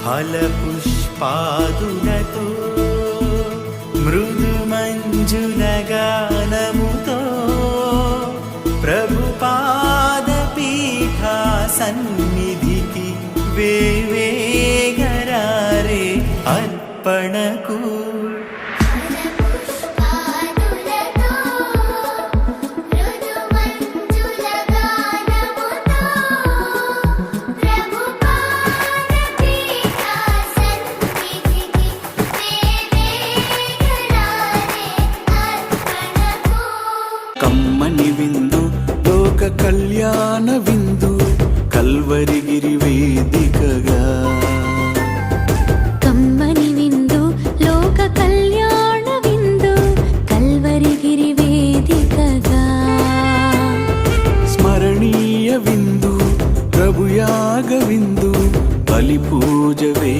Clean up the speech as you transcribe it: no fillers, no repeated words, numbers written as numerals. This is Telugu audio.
ఫలపుష్పాదులతో మృదు మంజుల గానముతో ప్రభుపాద పీఠ సన్నిధికి వేవేగరారే అర్పణకు. కమ్మని విందు లోక కళ్యాణ విందు కల్వరిగిరి వేదికగా. కమ్మని విందు లోక కళ్యాణ విందు కల్వరిగిరి వేదికగా. స్మరణీయ విందు ప్రభుయాగ విందు బలి పూజ వే